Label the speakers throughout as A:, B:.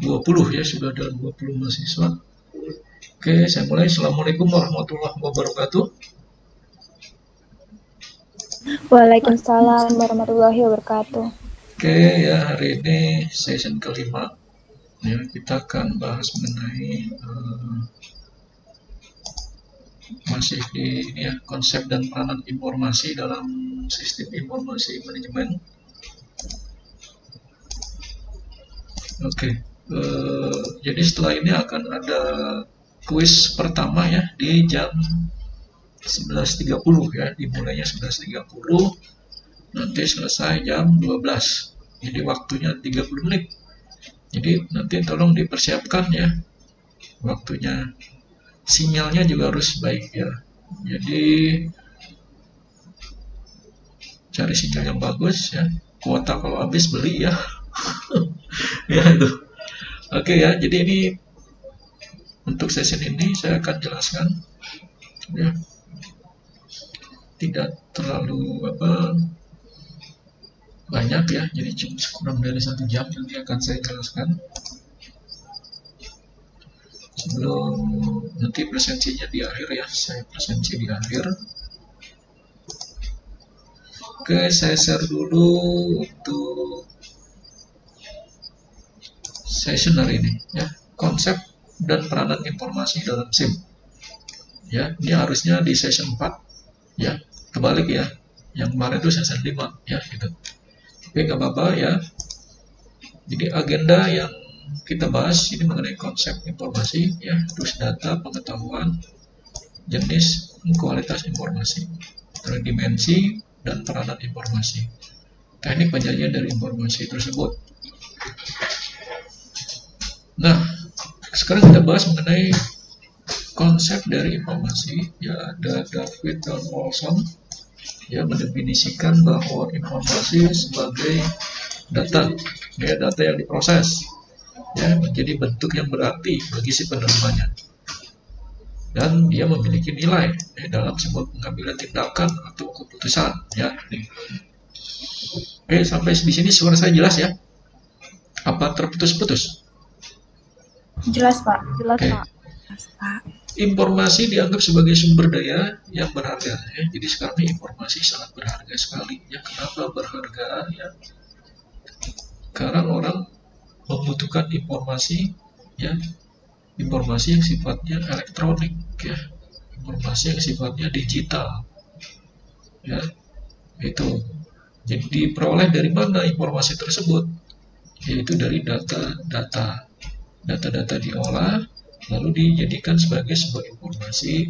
A: 20 ya, sudah ada 20 mahasiswa. Oke, saya mulai. Assalamualaikum warahmatullahi wabarakatuh.
B: Waalaikumsalam warahmatullahi wabarakatuh.
A: Oke, ya hari ini session kelima. Ya, kita akan bahas mengenai masih di ini ya, konsep dan peranan informasi dalam sistem informasi manajemen. Oke, jadi setelah ini akan ada kuis pertama ya di jam 11.30 ya, dimulainya 11.30, nanti selesai jam 12. Jadi waktunya 30 menit. Jadi nanti tolong dipersiapkan ya waktunya. Sinyalnya juga harus baik ya. Jadi cari sinyal yang bagus ya. Kuota kalau habis beli ya. Ya itu. Oke ya, jadi ini untuk sesi ini saya akan jelaskan ya. Tidak terlalu banyak ya, jadi cuma kurang dari 1 jam nanti akan saya jelaskan. Sebelum nanti presentasinya di akhir ya, saya presentasi di akhir. Oke, saya share dulu untuk session hari ini ya, konsep dan peranan informasi dalam SIM. Ya, ini harusnya di session 4 ya, kebalik ya. Yang kemarin itu session 5 ya gitu. Oke, nggak apa-apa ya. Jadi agenda yang kita bahas ini mengenai konsep informasi ya, terus data, pengetahuan, jenis, kualitas informasi, terus dimensi dan peranan informasi, teknik penyajian dari informasi tersebut. Nah, sekarang kita bahas mengenai konsep dari informasi ya. Ada David dan Wolfson ya, mendefinisikan bahwa informasi sebagai data ya, data yang diproses ya, menjadi bentuk yang berarti bagi si penerimanya, dan dia memiliki nilai ya, dalam sebuah pengambilan tindakan atau keputusan ya. Oke, sampai di sini suara saya jelas ya? Apa terputus-putus?
B: Jelas Pak.
C: Jelas
A: Oke.
C: Pak.
A: Informasi dianggap sebagai sumber daya yang berharga ya. Jadi sekarang ini informasi sangat berharga sekali ya. Kenapa berharga ya? Karena orang membutuhkan informasi ya, informasi yang sifatnya elektronik ya, informasi yang sifatnya digital ya. Itu jadi diperoleh dari mana informasi tersebut? Yaitu dari data diolah lalu dijadikan sebagai sebuah informasi.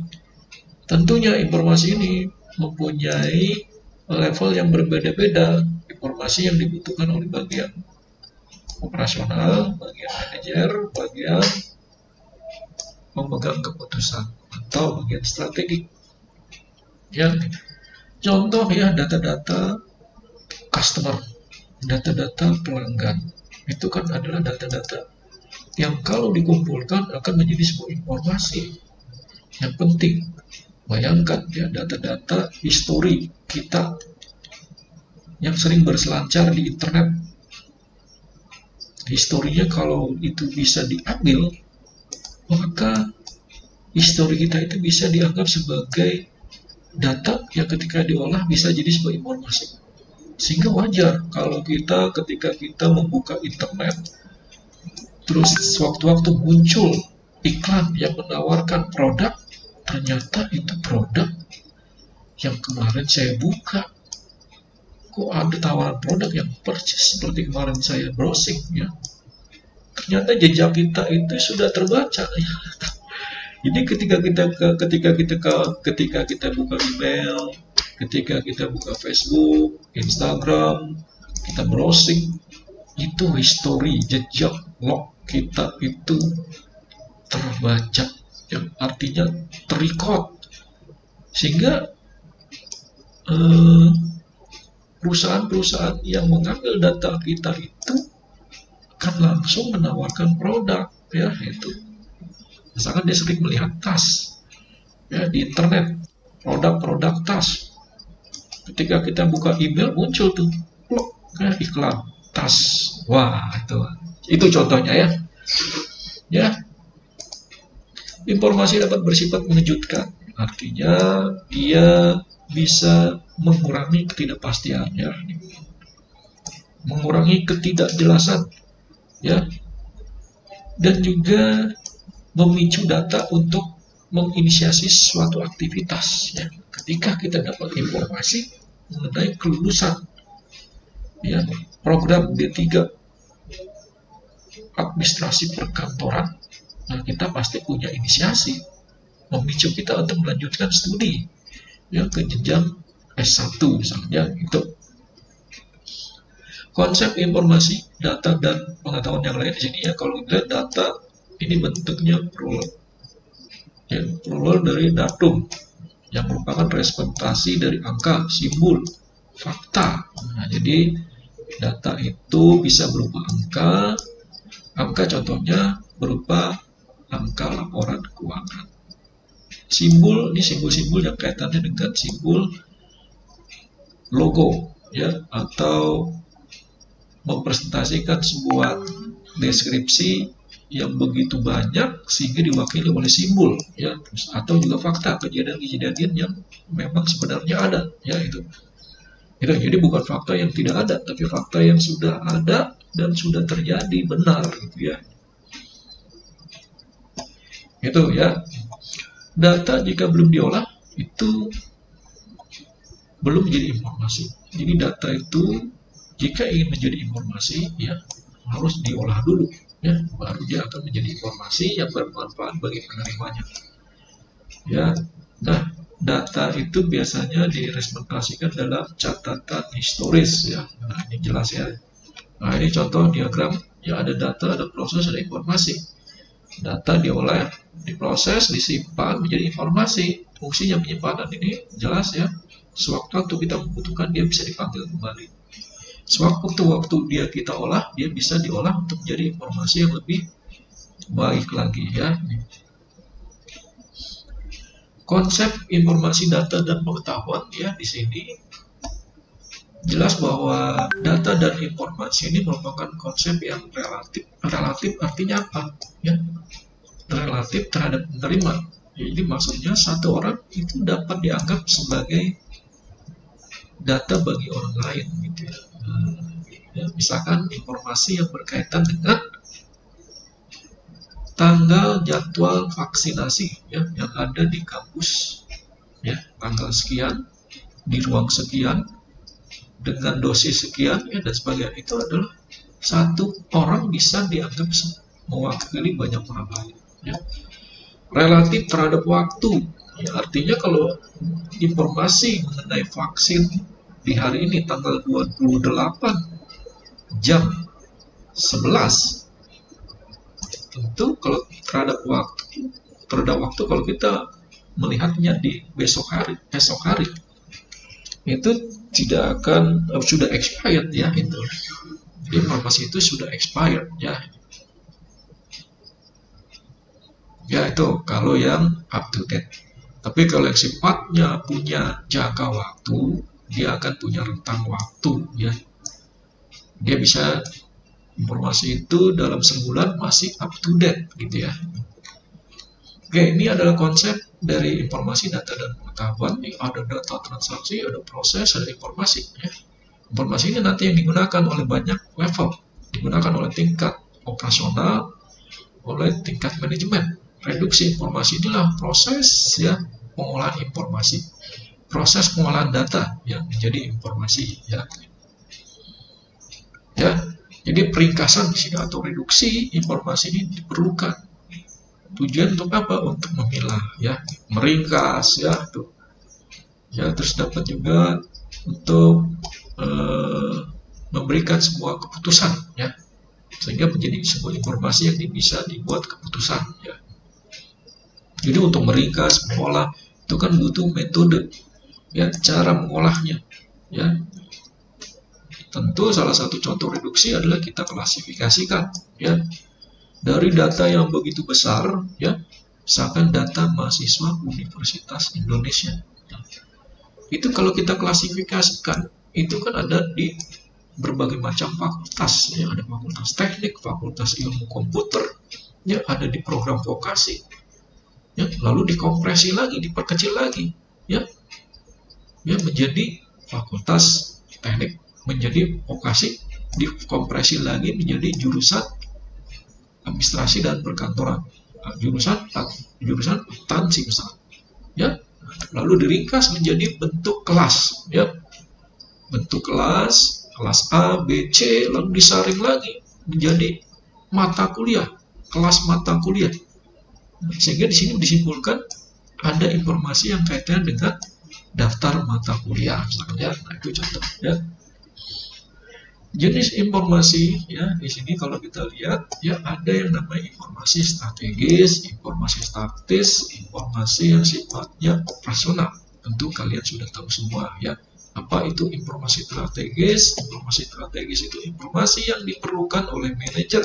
A: Tentunya informasi ini mempunyai level yang berbeda-beda. Informasi yang dibutuhkan oleh bagian operasional, bagian manajer, bagian pemegang keputusan, atau bagian strategik. Ya, contoh ya, data-data customer, data-data pelanggan, itu kan adalah data-data yang kalau dikumpulkan akan menjadi sebuah informasi yang penting. Bayangkan ya, data-data histori kita yang sering berselancar di internet, historinya kalau itu bisa diambil, maka histori kita itu bisa dianggap sebagai data yang ketika diolah bisa jadi sebuah informasi. Sehingga wajar kalau kita ketika kita membuka internet, terus sewaktu-waktu muncul iklan yang menawarkan produk, ternyata itu produk yang kemarin saya buka. Kok ada tawaran produk yang persis seperti kemarin saya browsing ya. Ternyata jejak kita itu sudah terbaca ya. Jadi ketika kita buka email, ketika kita buka Facebook, Instagram, kita browsing, itu history, jejak, log kita itu terbaca, yang artinya terrecord, sehingga perusahaan-perusahaan yang mengambil data kita itu akan langsung menawarkan produk ya. Itu misalkan dia sering melihat tas ya di internet, produk-produk tas, ketika kita buka email muncul tuh ya, iklan tas, wah itu contohnya ya. Ya, informasi dapat bersifat mengejutkan. Artinya dia bisa mengurangi ketidakpastian, ya, mengurangi ketidakjelasan, ya, dan juga memicu data untuk menginisiasi suatu aktivitas. Ya. Ketika kita dapat informasi mengenai kelulusan, ya, program D3 administrasi perkantoran, nah kita pasti punya inisiasi memicu kita untuk melanjutkan studi, ya, ke jenjang S1 misalnya. Itu konsep informasi, data, dan pengetahuan yang lain di sini, ya. Kalau kita lihat data ini bentuknya plural, ya, plural dari datum yang merupakan representasi dari angka, simbol, fakta. Nah, jadi data itu bisa berupa angka contohnya berupa angka laporan keuangan. Simbol, ini simbol-simbol yang kaitannya dengan simbol logo, ya, atau mempresentasikan sebuah deskripsi yang begitu banyak sehingga diwakili oleh simbol, ya, atau juga fakta, kejadian-kejadian yang memang sebenarnya ada, ya, itu. Jadi bukan fakta yang tidak ada, tapi fakta yang sudah ada dan sudah terjadi benar, gitu, ya. Itu, ya. Data jika belum diolah itu belum menjadi informasi. Jadi data itu jika ingin menjadi informasi, ya, harus diolah dulu, ya, baru dia akan menjadi informasi yang bermanfaat bagi penerimanya. Ya, nah, data itu biasanya direpresentasikan dalam catatan historis, ya. Nah, ini jelas, ya. Nah, ini contoh diagram, ya, ada data, ada proses, ada informasi. Data diolah, diproses, disimpan menjadi informasi. Fungsinya penyimpanan ini jelas, ya. Sewaktu-waktu kita membutuhkan, dia bisa dipanggil kembali. Sewaktu-waktu dia kita olah, dia bisa diolah untuk menjadi informasi yang lebih baik lagi, ya. Konsep informasi, data, dan pengetahuan, ya, di sini jelas bahwa data dan informasi ini merupakan konsep yang relatif. Relatif artinya apa? Ya, relatif terhadap penerima. Jadi maksudnya satu orang itu dapat dianggap sebagai data bagi orang lain, gitu, ya. Ya, misalkan informasi yang berkaitan dengan tanggal jadwal vaksinasi, ya, yang ada di kampus, ya, tanggal sekian di ruang sekian dengan dosis sekian, ya, dan sebagainya. Itu adalah satu orang bisa dianggap mewakili banyak orang lain, ya. Relatif terhadap waktu, ya, artinya kalau informasi mengenai vaksin di hari ini tanggal 28 jam 11, tentu kalau terhadap waktu kalau kita melihatnya di esok hari itu tidak akan sudah expired, ya, itu. Jadi informasi itu sudah expired, ya. Ya, itu kalau yang up to date. Tapi kalau yang sifatnya punya jangka waktu, dia akan punya rentang waktu, ya. Dia bisa informasi itu dalam sebulan masih up to date, gitu, ya. Oke, ini adalah konsep dari informasi, data, dan pengetahuan. Ada data transaksi, ada proses, ada informasi, ya. Informasi ini nanti yang digunakan oleh banyak level, digunakan oleh tingkat operasional, oleh tingkat manajemen. Reduksi informasi inilah proses, ya, pengolahan informasi, proses pengolahan data yang menjadi informasi, ya. Ya, jadi peringkasan di sini atau reduksi informasi ini diperlukan. Tujuan untuk apa? Untuk memilah, ya, meringkas, ya, tuh. Ya, terus dapat juga untuk memberikan sebuah keputusan, ya, sehingga menjadi sebuah informasi yang bisa dibuat keputusan, ya. Jadi untuk meringkas, mengolah itu kan butuh metode, ya, cara mengolahnya, ya. Tentu salah satu contoh reduksi adalah kita klasifikasikan, ya, dari data yang begitu besar, ya, misalkan data mahasiswa Universitas Indonesia. Itu kalau kita klasifikasikan, itu kan ada di berbagai macam fakultas, ya, ada fakultas teknik, fakultas ilmu komputer, ya, ada di program vokasi, ya, lalu dikompresi lagi, diperkecil lagi, ya, menjadi fakultas teknik, menjadi vokasi, dikompresi lagi menjadi jurusan administrasi dan perkantoran, jurusan akuntansi misalnya, ya, lalu diringkas menjadi bentuk kelas, ya, bentuk kelas A, B, C, lalu disaring lagi menjadi mata kuliah, kelas mata kuliah. Sehingga di sini disimpulkan ada informasi yang kaitannya dengan daftar mata kuliah, misalnya. Nah, itu contoh, ya. Jenis informasi, ya, di sini kalau kita lihat, ya, ada yang namanya informasi strategis, informasi taktis, informasi yang sifatnya operasional. Tentu kalian sudah tahu semua, ya. Apa itu informasi strategis? Informasi strategis itu informasi yang diperlukan oleh manajer,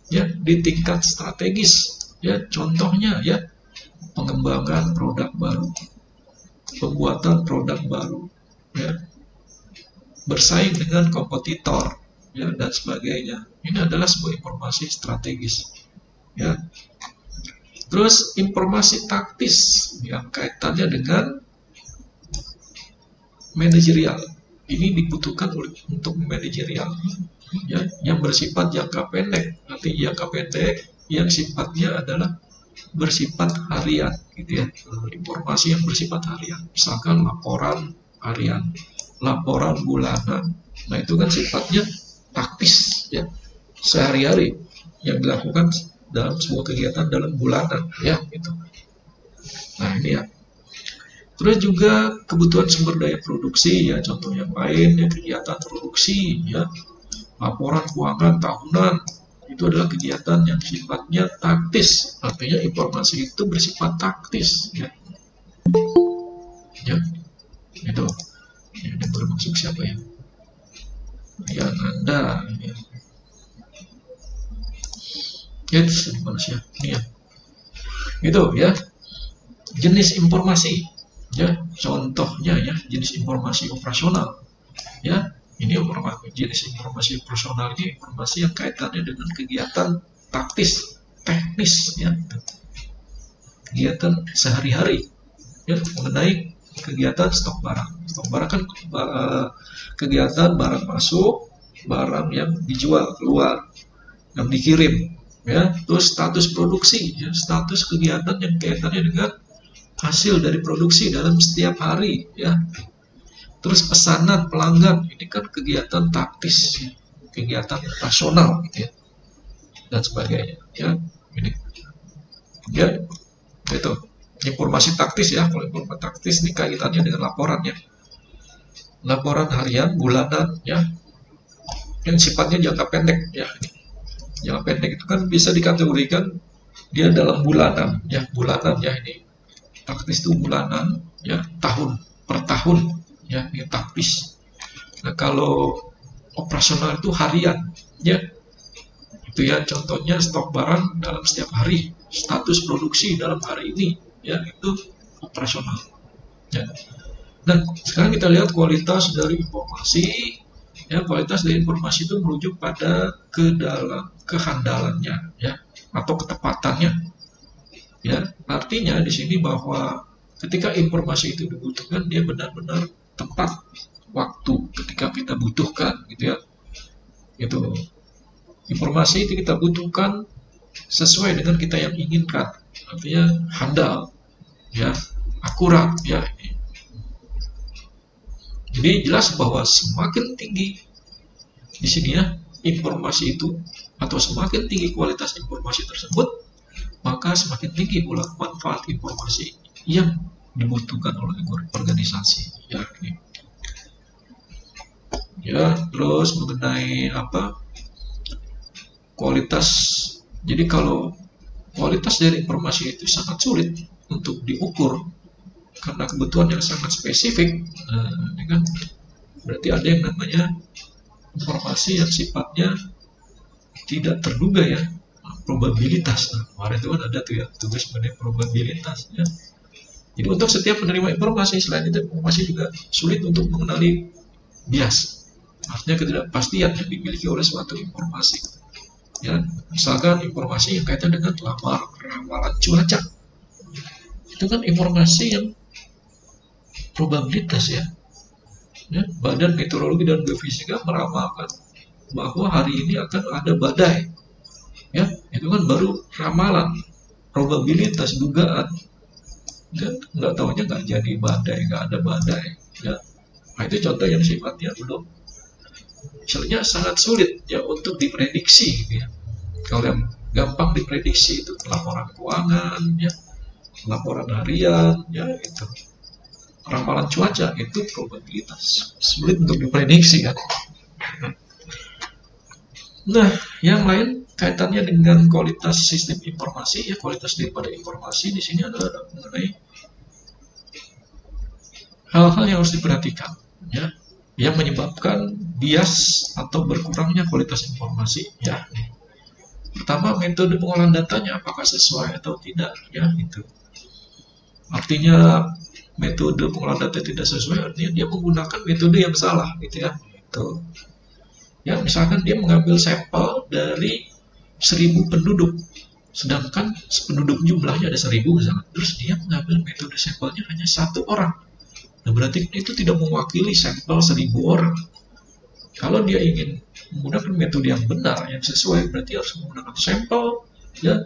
A: ya, di tingkat strategis, ya. Contohnya, ya, pengembangan produk baru, pembuatan produk baru, ya, bersaing dengan kompetitor, ya, dan sebagainya. Ini adalah sebuah informasi strategis, ya. Terus informasi taktis yang kaitannya dengan manajerial, ini dibutuhkan untuk manajerial, ya, yang bersifat jangka pendek. Nanti jangka pendek yang sifatnya adalah bersifat harian, gitu, ya. Informasi yang bersifat harian, misalkan laporan harian, laporan bulanan. Nah, itu kan sifatnya taktis, ya, sehari-hari yang dilakukan dalam sebuah kegiatan dalam bulanan, ya, gitu. Nah, ini, ya. Terus juga kebutuhan sumber daya produksi, ya, contoh yang lain, ya, kegiatan produksi, ya, laporan keuangan tahunan, itu adalah kegiatan yang sifatnya taktis. Artinya informasi itu bersifat taktis, ya. Ya, itu. Ya, ini bermaksud siapa, ya? Ya, Anda, ya. Itu manusia, ini, ya. Itu, ya. Jenis informasi, ya, contohnya, ya, jenis informasi operasional, ya. Ini jenis informasi operasional ini informasi yang kaitannya dengan kegiatan taktis, teknis, ya, kegiatan sehari-hari, ya, mengenai kegiatan stok barang. Stok barang kan kegiatan barang masuk, barang yang dijual keluar, yang dikirim, ya. Terus status produksi, ya, status kegiatan yang kaitannya dengan hasil dari produksi dalam setiap hari, ya. Terus pesanan pelanggan, ini kan kegiatan taktis, ya, kegiatan rasional, gitu, ya, dan sebagainya, ya. Ini, ya, itu informasi taktis, ya. Kalau informasi taktis ini kaitannya dengan laporan, ya, laporan harian, bulanan, ya, yang sifatnya jangka pendek, ya. Jangka pendek itu kan bisa dikategorikan dia dalam bulanan, ya, bulanan, ya. Ini taktis itu bulanan, ya, tahun per tahun, ya, ini taktis. Nah, kalau operasional itu harian, ya, itu, ya, contohnya stok barang dalam setiap hari, status produksi dalam hari ini, ya, itu operasional, ya. Nah, sekarang kita lihat kualitas dari informasi, ya. Kualitas dari informasi itu merujuk pada kehandalannya, ya, atau ketepatannya, ya. Artinya di sini bahwa ketika informasi itu dibutuhkan, dia benar-benar tepat waktu ketika kita butuhkan, gitu, ya. Itu informasi itu kita butuhkan sesuai dengan kita yang inginkan, artinya handal, ya, akurat, ya. Jadi jelas bahwa semakin tinggi di sini, ya, informasi itu, atau semakin tinggi kualitas informasi tersebut, maka semakin tinggi pula manfaat informasi yang dibutuhkan oleh organisasi, ya. Ya, terus mengenai apa? Kualitas. Jadi kalau kualitas dari informasi itu sangat sulit untuk diukur karena kebutuhan yang sangat spesifik. Nah, ini kan berarti ada yang namanya informasi yang sifatnya tidak terduga, ya, probabilitas. Nah, kemarin itu kan ada tuh, ya, tugas mengenai probabilitas, ya. Jadi untuk setiap menerima informasi, selain itu informasi juga sulit untuk mengenali bias, artinya ketidakpastian yang dimiliki oleh suatu informasi. Ya, misalkan informasi yang kaitan dengan ramalan cuaca, itu kan informasi yang probabilitas ya. Ya, Badan Meteorologi dan Geofisika meramalkan bahwa hari ini akan ada badai. Ya, itu kan baru ramalan, probabilitas, dugaan. Dan nggak tahunya nggak jadi badai, nggak ada badai. Ya, nah itu contoh yang sifatnya belum, misalnya sangat sulit ya untuk diprediksi. Gitu ya. Kalau yang gampang diprediksi itu laporan keuangan, ya, laporan harian, ya itu. Ramalan cuaca itu probabilitas, sulit untuk diprediksi kan. Nah, yang lain kaitannya dengan kualitas sistem informasi, ya kualitas daripada informasi di sini adalah mengenai hal-hal yang harus diperhatikan, ya, yang menyebabkan bias atau berkurangnya kualitas informasi. Ya, pertama metode pengolahan datanya apakah sesuai atau tidak, ya itu. Artinya metode pengolahan data tidak sesuai, artinya dia menggunakan metode yang salah, gitu ya. Itu. Ya, misalkan dia mengambil sampel dari 1.000 penduduk, sedangkan penduduk jumlahnya ada 1.000 misalkan, terus dia mengambil metode sampelnya hanya 1 orang. Nah, berarti itu tidak mewakili sampel 1.000 orang. Kalau dia ingin menggunakan metode yang benar, yang sesuai, berarti harus menggunakan sampel ya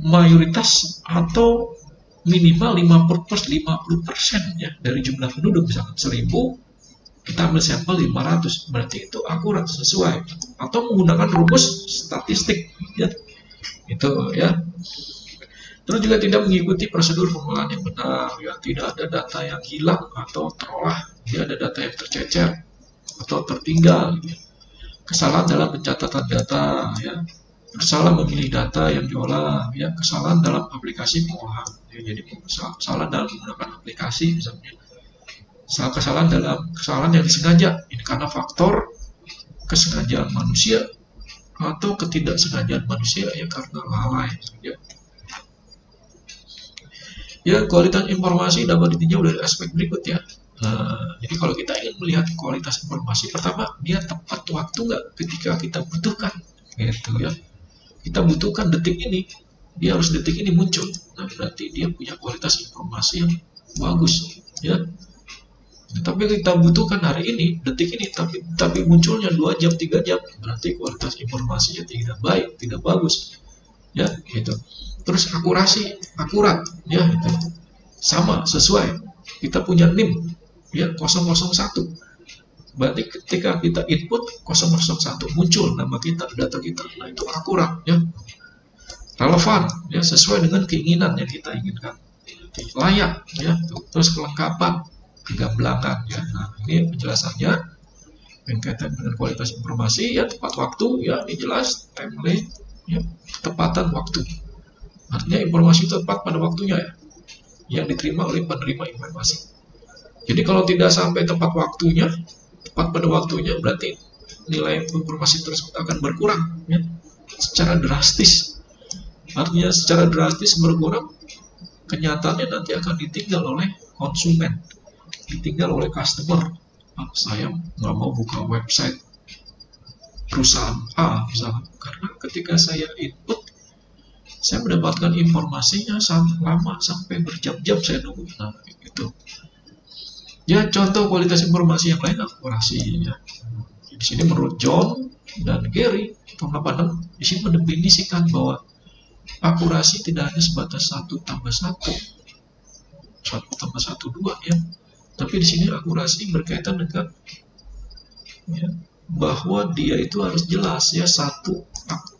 A: mayoritas atau minimal 50% ya dari jumlah penduduk, misalkan 1.000 kita ambil sampel 500, berarti itu akurat, sesuai, atau menggunakan rumus statistik ya itu ya. Terus juga tidak mengikuti prosedur pengolahan yang benar, ya tidak ada data yang hilang atau terolah, tidak ada data yang tercecer atau tertinggal, ya. Kesalahan dalam pencatatan data, ya, kesalahan memilih data yang diolah, ya, kesalahan dalam aplikasi pengolahan, ya, jadi kesalahan dalam menggunakan aplikasi misalnya, kesalahan yang disengaja, ini karena faktor kesengajaan manusia atau ketidaksengajaan manusia, ya karena lalai, ya. Ya, kualitas informasi dapat ditinjau dari aspek berikut ya. Jadi kalau kita ingin melihat kualitas informasi, pertama dia tepat waktu nggak ketika kita butuhkan, gitu ya. Kita butuhkan detik ini, dia harus detik ini muncul. Nah, berarti dia punya kualitas informasi yang bagus, ya. Tapi kita butuhkan hari ini, detik ini, tapi munculnya 2 jam, 3 jam, berarti kualitas informasinya tidak baik, tidak bagus, ya, gitu. Terus akurat, ya itu sama, sesuai. Kita punya NIM, ya 001. Berarti ketika kita input 001 muncul nama kita, data kita, nah itu akurat, ya. Relevan, ya sesuai dengan keinginan yang kita inginkan. Layak, ya. Terus kelengkapan, kegamblangan, ya. Nah, ini penjelasannya yang kaitan dengan kualitas informasi, ya tepat waktu, ya ini jelas, timely, ya ketepatan waktu. Artinya informasi itu tepat pada waktunya ya, yang diterima oleh penerima informasi. Jadi kalau tidak sampai tepat pada waktunya, berarti nilai informasi tersebut akan berkurang ya, secara drastis. Artinya secara drastis berkurang, kenyataannya nanti akan ditinggal oleh konsumen, ditinggal oleh customer. Saya nggak mau buka website perusahaan A misalnya, karena ketika saya input, saya mendapatkan informasinya sangat lama, sampai berjam-jam saya nunggu. Nah, gitu. Ya, contoh kualitas informasi yang lain akurasi. Ya. Di sini menurut John dan Gary, tahun 86, di sini mendefinisikan bahwa akurasi tidak hanya sebatas 1+1, 1+1=2 ya. Tapi di sini akurasi berkaitan dengan ya, bahwa dia itu harus jelas ya, satu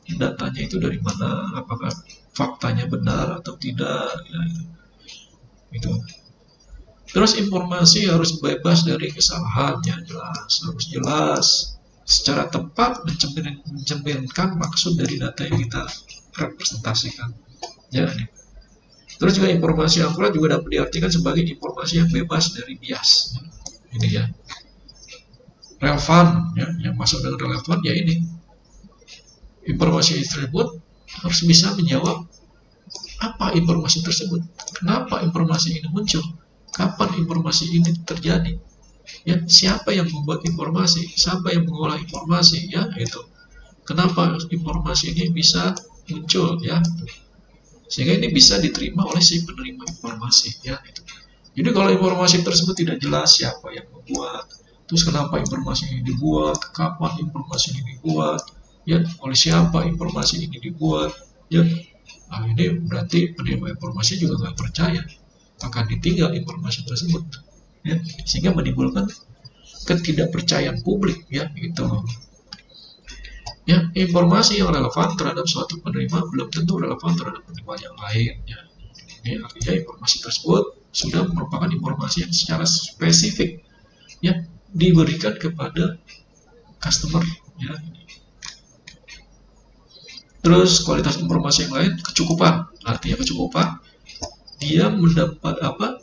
A: datanya itu dari mana, apakah faktanya benar atau tidak, ya, itu. Terus informasi harus bebas dari kesalahan, ya harus jelas, secara tepat mencerminkan maksud dari data yang kita representasikan. Ya. Terus juga informasi akurat juga dapat diartikan sebagai informasi yang bebas dari bias. Ini ya. Relevan, ya, yang masuk dengan relevan ya ini. Informasi tersebut harus bisa menjawab apa informasi tersebut, kenapa informasi ini muncul, kapan informasi ini terjadi, Ya, siapa yang membuat informasi, siapa yang mengolah informasi, ya itu. Kenapa informasi ini bisa muncul, ya? Sehingga ini bisa diterima oleh si penerima informasi, ya. Itu. Jadi kalau informasi tersebut tidak jelas siapa yang membuat, terus kenapa informasi ini dibuat, kapan informasi ini dibuat, ya, oleh siapa informasi ini dibuat, ya. Nah, ini berarti penerima informasi juga nggak percaya, akan ditinggal informasi tersebut, ya, sehingga menimbulkan ketidakpercayaan publik, ya, gitu. Ya, informasi yang relevan terhadap suatu penerima belum tentu relevan terhadap penerima yang lain, ya. Ini artinya informasi tersebut sudah merupakan informasi yang secara spesifik, ya, diberikan kepada customer, ya. Terus kualitas informasi yang lain, kecukupan. Artinya kecukupan, dia mendapat apa?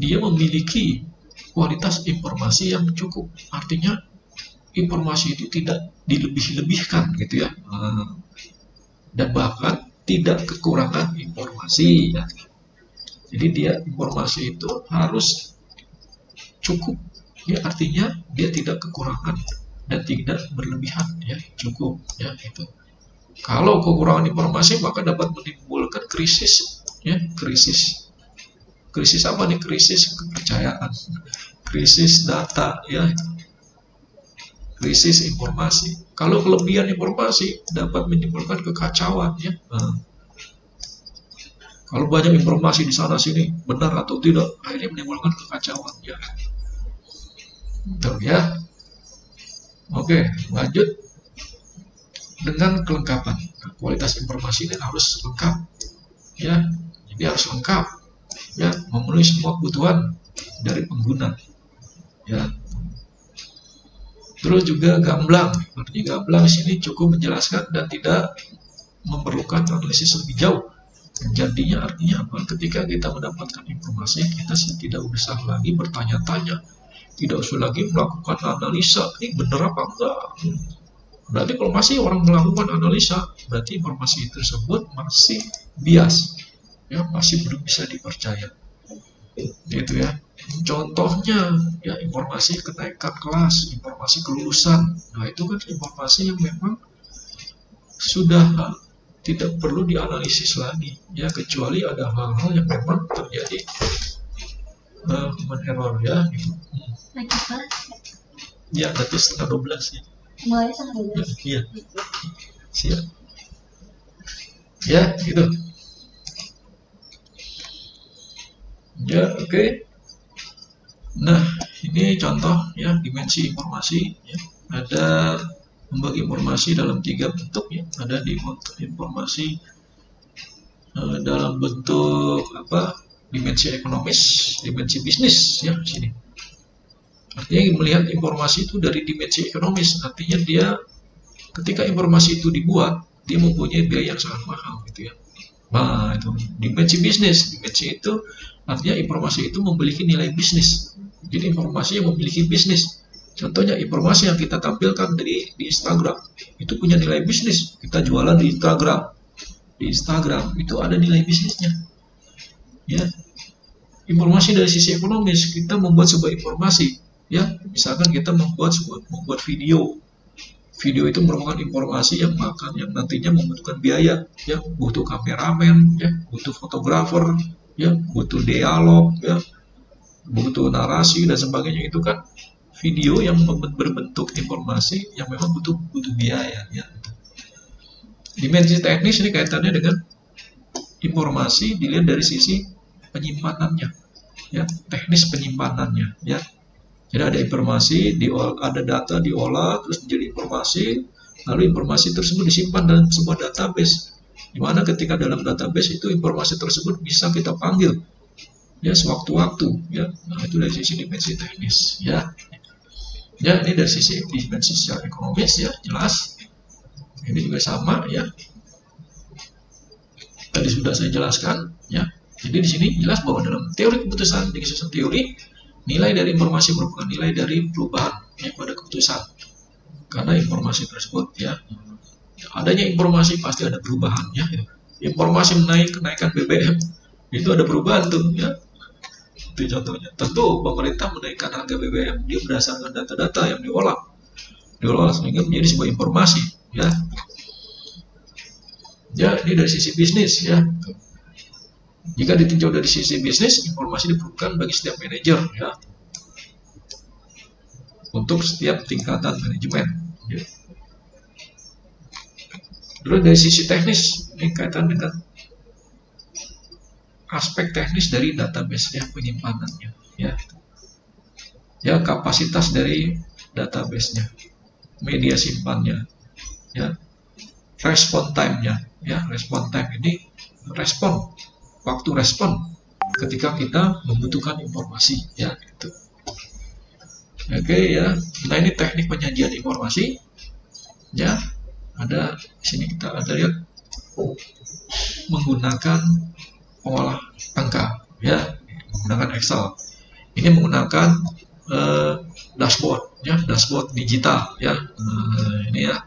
A: Dia memiliki kualitas informasi yang cukup. Artinya informasi itu tidak dilebih-lebihkan, gitu ya. Dan bahkan tidak kekurangan informasi, ya. Jadi dia informasi itu harus cukup, ya, artinya dia tidak kekurangan dan tidak berlebihan, ya, cukup, ya, itu. Kalau kekurangan informasi maka dapat menimbulkan krisis, ya, krisis apa nih? Krisis kepercayaan, krisis data, ya, krisis informasi. Kalau kelebihan informasi dapat menimbulkan kekacauan, ya. Kalau banyak informasi di sana sini, benar atau tidak, akhirnya menimbulkan kekacauan, ya. Betul, ya. Oke, lanjut dengan kelengkapan. Nah, kualitas informasi ini harus lengkap, ya. Jadi harus lengkap, ya, memenuhi semua kebutuhan dari pengguna, ya. Terus juga gamblang. Artinya gamblang di sini cukup menjelaskan dan tidak memerlukan analisis lebih jauh. Jadinya artinya apa? Ketika kita mendapatkan informasi, kita tidak usah lagi bertanya-tanya, tidak usah lagi melakukan analisa, ini benar apa enggak. Berarti kalau masih orang melakukan analisa, berarti informasi tersebut masih bias, ya, masih belum bisa dipercaya, gitu ya. Contohnya, ya, informasi kenaikan kelas, informasi kelulusan. Nah, itu kan informasi yang memang sudah tidak perlu dianalisis lagi, ya, kecuali ada hal-hal yang memang terjadi human error, ya, gitu. Ya, nanti setengah 12 ya.
C: Mulai setengah 12.
A: Iya, siap. Ya, gitu. Ya, oke. Nah, ini contoh, ya, dimensi informasi, ya. Ada membagi informasi dalam 3 bentuk, ya. Ada di informasi dalam bentuk apa? Dimensi ekonomis, dimensi bisnis, ya, sini. Artinya melihat informasi itu dari dimensi ekonomis, artinya dia ketika informasi itu dibuat, dia mempunyai biaya yang sangat mahal, gitu ya. Nah, itu dimensi bisnis. Dimensi itu artinya informasi itu memiliki nilai bisnis. Jadi informasi yang memiliki bisnis. Contohnya informasi yang kita tampilkan di Instagram itu punya nilai bisnis. Kita jualan di Instagram. Di Instagram itu ada nilai bisnisnya. Ya. Informasi dari sisi ekonomis, kita membuat sebuah informasi, ya. Misalkan kita membuat video. Video itu merupakan informasi yang nantinya membutuhkan biaya, ya, butuh kameramen, ya, butuh fotografer, ya, butuh dialog, ya, butuh narasi dan sebagainya. Itu kan video yang berbentuk informasi yang memang butuh biaya, ya. Dimensi teknis ini kaitannya dengan informasi dilihat dari sisi penyimpanannya, ya, teknis penyimpanannya, ya. Jadi ada informasi, ada data diolah, terus menjadi informasi, lalu informasi tersebut disimpan dalam sebuah database, di mana ketika dalam database itu informasi tersebut bisa kita panggil, ya, sewaktu-waktu, ya. Nah, itu dari sisi dimensi teknis, ya. Ya, ini dari sisi dimensi secara ekonomis, ya, jelas. Ini juga sama, ya. Tadi sudah saya jelaskan, ya. Jadi di sini jelas bahwa dalam teori keputusan, di susunan teori, nilai dari informasi merupakan nilai dari perubahan, ya, pada keputusan. Karena informasi tersebut, ya, adanya informasi pasti ada perubahan, ya. Informasi mengenai kenaikan BBM itu ada perubahan tuh, ya. Itu contohnya. Tentu pemerintah menaikkan harga BBM dia berdasarkan data-data yang diolah sehingga menjadi sebuah informasi, ya. Ya, ini dari sisi bisnis, ya. Jika ditinjau dari sisi bisnis, informasi diperlukan bagi setiap manajer, ya, untuk setiap tingkatan manajemen, ya. Lalu dari sisi teknis, ini kaitan dengan aspek teknis dari database-nya, penyimpanannya, ya. Ya, kapasitas dari database-nya, media simpannya, ya, respon time-nya, ya, respon time ini waktu respon ketika kita membutuhkan informasi, ya, gitu. Oke, ya. Nah, ini teknik penyajian informasi, ya. Ada di sini kita ada lihat menggunakan pengolah angka, ya, menggunakan Excel. Ini menggunakan dashboard, ya, dashboard digital, ya. Ini ya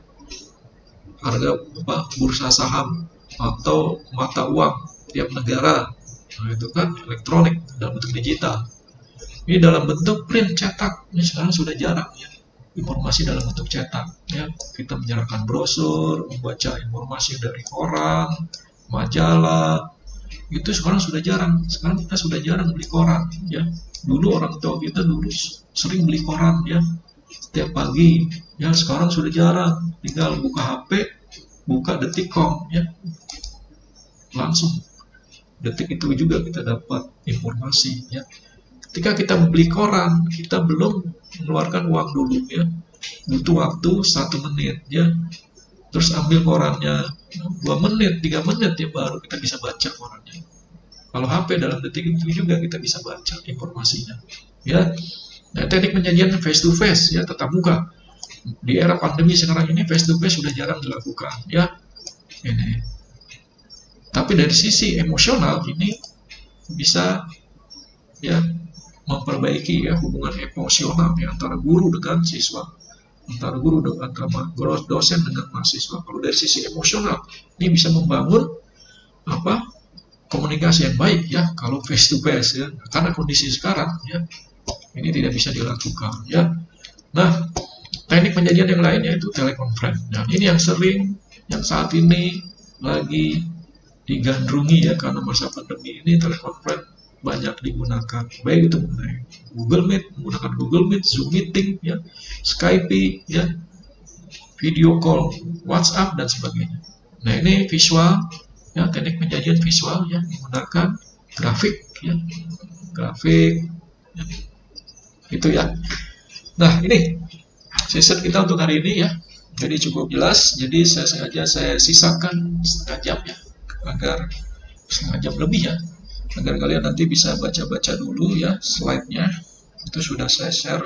A: harga bursa saham atau mata uang tiap negara, nah, itu kan elektronik dalam bentuk digital. Ini dalam bentuk print cetak, ini sekarang sudah jarang, ya, informasi dalam bentuk cetak, ya. Kita menyerahkan brosur, membaca informasi dari koran, majalah, itu sekarang sudah jarang. Sekarang kita sudah jarang beli koran, ya. Dulu orang tua kita dulu sering beli koran, ya, setiap pagi, ya. Sekarang sudah jarang, tinggal buka HP, buka detik.com, ya, langsung detik itu juga kita dapat informasi, ya. Ketika kita beli koran, kita belum mengeluarkan uang dulu, ya, butuh waktu 1 menit, ya, terus ambil korannya 2 menit, 3 menit, ya, baru kita bisa baca korannya. Kalau HP dalam detik itu juga kita bisa baca informasinya, ya. Nah, teknik penyajian face to face, ya, tatap muka. Di era pandemi sekarang ini face to face sudah jarang dilakukan, ya. Ini. Tapi dari sisi emosional ini bisa, ya, memperbaiki, ya, hubungan emosional, ya, antara guru dengan siswa, antara dosen dengan mahasiswa. Kalau dari sisi emosional ini bisa membangun komunikasi yang baik, ya, kalau face to face, ya, karena kondisi sekarang, ya, ini tidak bisa dilakukan, ya. Nah, teknik penyajian yang lain yaitu telekonferensi. Nah, ini yang saat ini lagi digandrungi, ya, karena masa pandemi ini telekonferensi banyak digunakan, baik itu menggunakan Google Meet, Zoom Meeting, ya, Skype, ya, video call, WhatsApp dan sebagainya. Nah, ini visual, ya, teknik penyajian visual, ya, menggunakan grafik, ya, ya, itu, ya. Nah, ini session kita untuk hari ini, ya, jadi cukup jelas. Jadi saya sisakan setengah jam, ya, agar setengah jam lebih, ya, agar kalian nanti bisa baca-baca dulu, ya, slide-nya itu sudah saya share.